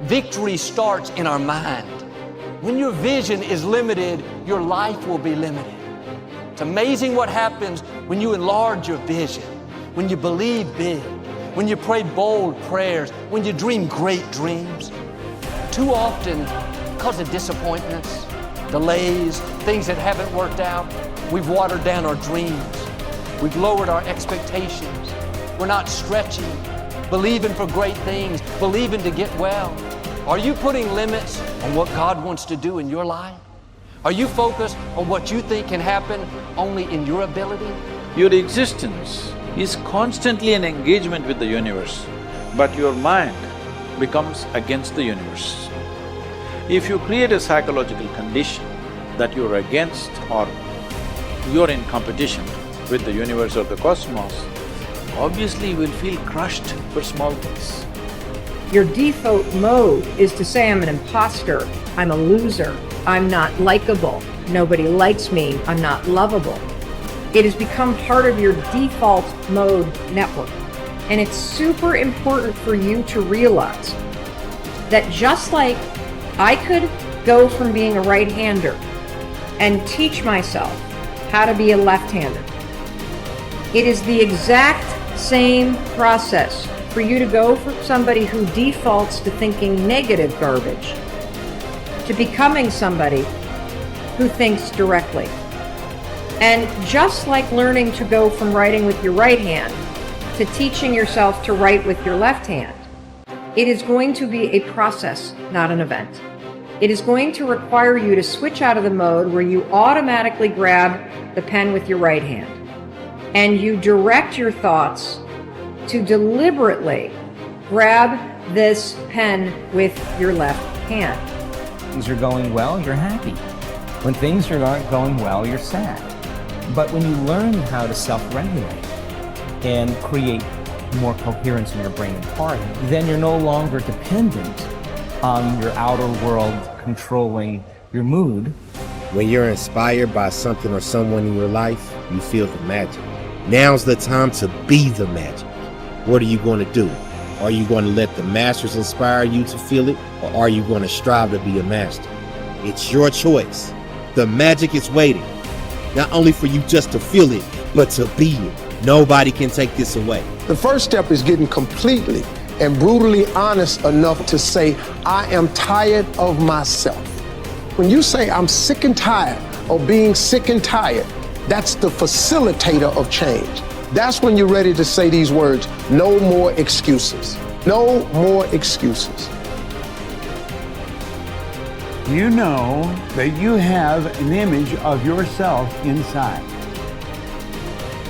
Victory starts in our mind. When your vision is limited, your life will be limited. It's amazing what happens when you enlarge your vision, when you believe big, when you pray bold prayers, when you dream great dreams. Too often, because of disappointments, delays, things that haven't worked out, we've watered down our dreams. We've lowered our expectations. We're not stretching, believing for great things, believing to get well. Are you putting limits on what God wants to do in your life? Are you focused on what you think can happen only in your ability? Your existence is constantly an engagement with the universe, but your mind becomes against the universe. If you create a psychological condition that you're against or you're in competition with the universe or the cosmos, obviously you will feel crushed for small things. Your default mode is to say, I'm an imposter, I'm a loser, I'm not likable, nobody likes me, I'm not lovable. It has become part of your default mode network. And it's super important for you to realize that just like I could go from being a right-hander and teach myself how to be a left-hander, it is the exact same process for you to go from somebody who defaults to thinking negative garbage to becoming somebody who thinks directly. And just like learning to go from writing with your right hand to teaching yourself to write with your left hand, it is going to be a process, not an event. It is going to require you to switch out of the mode where you automatically grab the pen with your right hand and you direct your thoughts to deliberately grab this pen with your left hand. Things are going well, you're happy. When things are not going well, you're sad. But when you learn how to self-regulate and create more coherence in your brain and heart, then you're no longer dependent on your outer world controlling your mood. When you're inspired by something or someone in your life, you feel the magic. Now's the time to be the magic. What are you going to do? Are you going to let the masters inspire you to feel it, or are you going to strive to be a master? It's your choice. The magic is waiting, not only for you just to feel it, but to be it. Nobody can take this away. The first step is getting completely and brutally honest enough to say, I am tired of myself. When you say, I'm sick and tired of being sick and tired, that's the facilitator of change. That's when you're ready to say these words, no more excuses. No more excuses. You know that you have an image of yourself inside.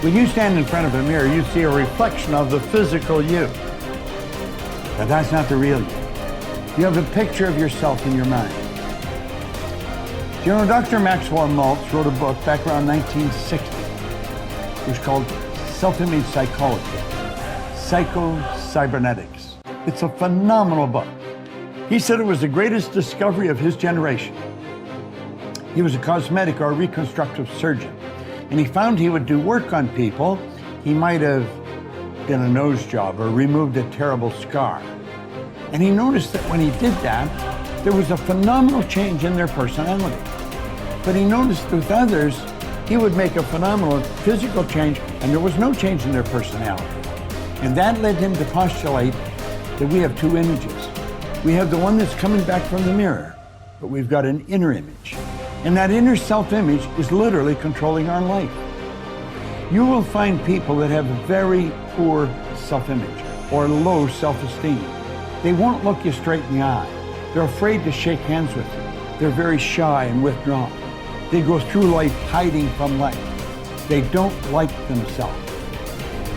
When you stand in front of a mirror, you see a reflection of the physical you. But that's not the real you. You have a picture of yourself in your mind. You know, Dr. Maxwell Maltz wrote a book back around 1960. It was called Self-Image Psychology, Psycho-Cybernetics. It's a phenomenal book. He said it was the greatest discovery of his generation. He was a cosmetic or reconstructive surgeon, and he found he would do work on people. He might have done a nose job or removed a terrible scar. And he noticed that when he did that, there was a phenomenal change in their personality. But he noticed with others, he would make a phenomenal physical change and there was no change in their personality. And that led him to postulate that we have two images. We have the one that's coming back from the mirror, but we've got an inner image. And that inner self-image is literally controlling our life. You will find people that have very poor self-image or low self-esteem. They won't look you straight in the eye. They're afraid to shake hands with you. They're very shy and withdrawn. They go through life hiding from life. They don't like themselves.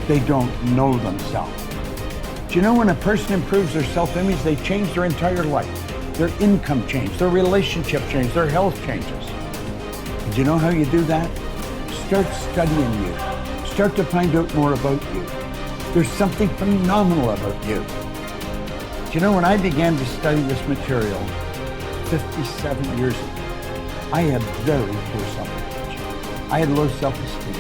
They don't know themselves. Do you know when a person improves their self-image, they change their entire life? Their income changes, their relationship changes, their health changes. And do you know how you do that? Start studying you. Start to find out more about you. There's something phenomenal about you. Do you know when I began to study this material 57 years ago, I had very poor self-image. I had low self-esteem.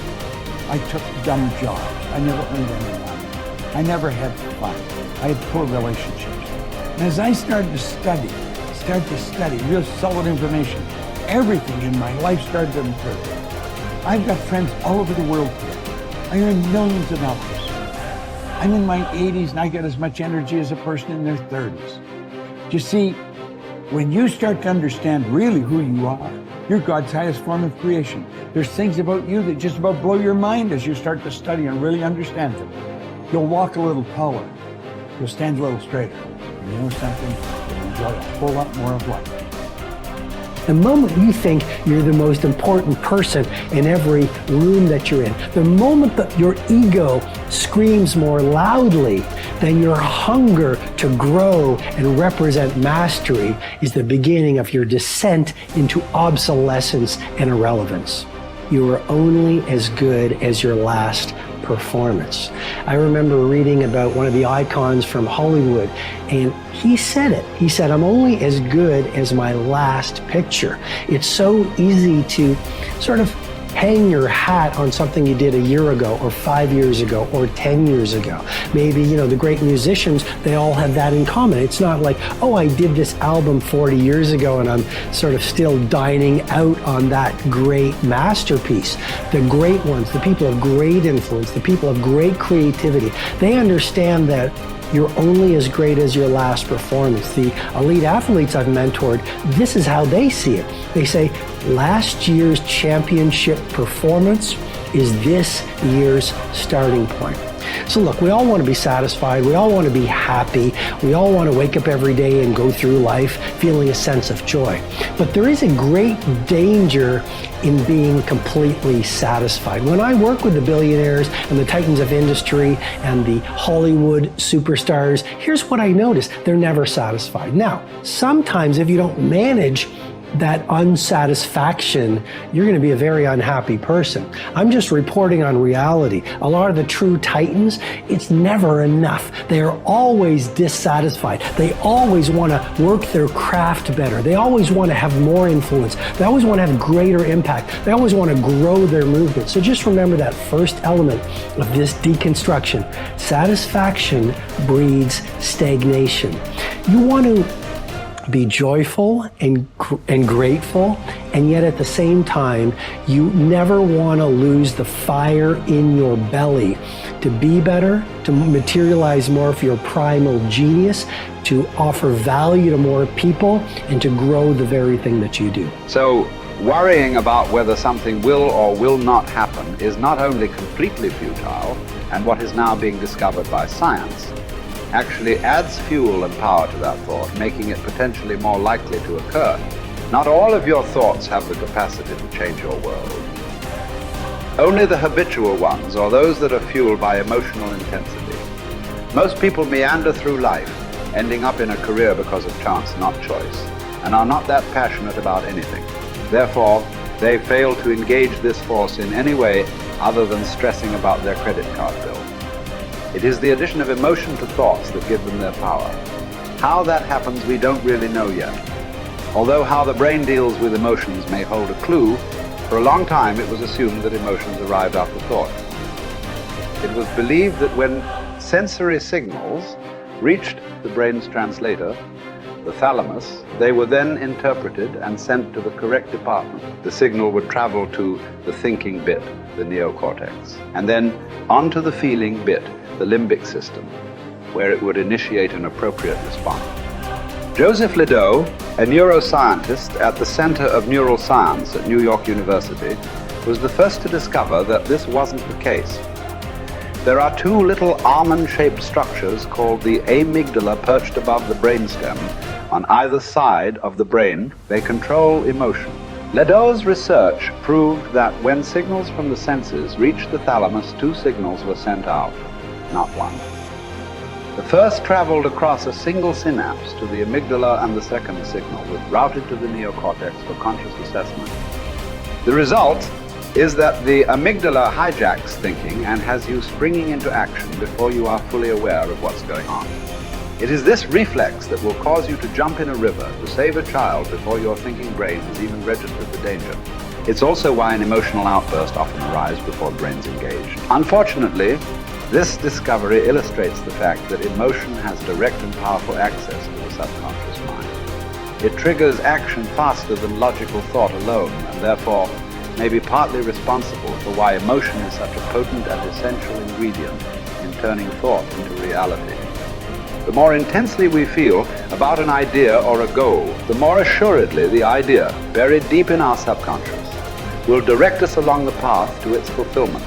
I took dumb jobs. I never earned any money. I never had fun. I had poor relationships. And as I started to study real solid information, everything in my life started to improve. I've got friends all over the world today. I earn millions of dollars. I'm in my 80s and I get as much energy as a person in their 30s. You see, when you start to understand really who you are, you're God's highest form of creation. There's things about you that just about blow your mind as you start to study and really understand them. You'll walk a little taller. You'll stand a little straighter. And you know something? You'll enjoy a whole lot more of life. The moment you think you're the most important person in every room that you're in, the moment that your ego screams more loudly than your hunger to grow and represent mastery is the beginning of your descent into obsolescence and irrelevance. You are only as good as your last performance. I remember reading about one of the icons from Hollywood, and he said it. He said, I'm only as good as my last picture. It's so easy to sort of hang your hat on something you did a year ago or 5 years ago or 10 years ago. Maybe, the great musicians, they all have that in common. It's not like, oh, I did this album 40 years ago and I'm sort of still dining out on that great masterpiece. The great ones, the people of great influence, the people of great creativity, they understand that you're only as great as your last performance. The elite athletes I've mentored, this is how they see it. They say, last year's championship performance is this year's starting point. So look, we all want to be satisfied. We all want to be happy. We all want to wake up every day and go through life feeling a sense of joy. But there is a great danger in being completely satisfied. When I work with the billionaires and the titans of industry and the Hollywood superstars, here's what I notice. They're never satisfied. Now, sometimes if you don't manage that unsatisfaction, you're going to be a very unhappy person. I'm just reporting on reality. A lot of the true titans, it's never enough. They are always dissatisfied. They always want to work their craft better. They always want to have more influence. They always want to have greater impact. They always want to grow their movement. So just remember that first element of this deconstruction. Satisfaction breeds stagnation. You want to be joyful and grateful, and yet at the same time, you never want to lose the fire in your belly to be better, to materialize more of your primal genius, to offer value to more people, and to grow the very thing that you do. So, worrying about whether something will or will not happen is not only completely futile, and what is now being discovered by science, actually adds fuel and power to that thought, making it potentially more likely to occur. Not all of your thoughts have the capacity to change your world. Only the habitual ones, or those that are fueled by emotional intensity. Most people meander through life, ending up in a career because of chance, not choice, and are not that passionate about anything. Therefore, they fail to engage this force in any way other than stressing about their credit card bill. It is the addition of emotion to thoughts that give them their power. How that happens, we don't really know yet. Although how the brain deals with emotions may hold a clue, for a long time it was assumed that emotions arrived after thought. It was believed that when sensory signals reached the brain's translator, the thalamus, they were then interpreted and sent to the correct department. The signal would travel to the thinking bit, the neocortex, and then onto the feeling bit, the limbic system, where it would initiate an appropriate response. Joseph Ledoux, a neuroscientist at the Center of Neural Science at New York University, was the first to discover that this wasn't the case. There are two little almond-shaped structures called the amygdala perched above the brainstem on either side of the brain. They control emotion. Ledoux's research proved that when signals from the senses reached the thalamus, two signals were sent out, not one. The first traveled across a single synapse to the amygdala, and the second signal was routed to the neocortex for conscious assessment. The result is that the amygdala hijacks thinking and has you springing into action before you are fully aware of what's going on. It is this reflex that will cause you to jump in a river to save a child before your thinking brain has even registered the danger. It's also why an emotional outburst often arrives before the brain's engaged. Unfortunately, This discovery illustrates the fact that emotion has direct and powerful access to the subconscious mind. It triggers action faster than logical thought alone, and therefore may be partly responsible for why emotion is such a potent and essential ingredient in turning thought into reality. The more intensely we feel about an idea or a goal, the more assuredly the idea, buried deep in our subconscious, will direct us along the path to its fulfillment.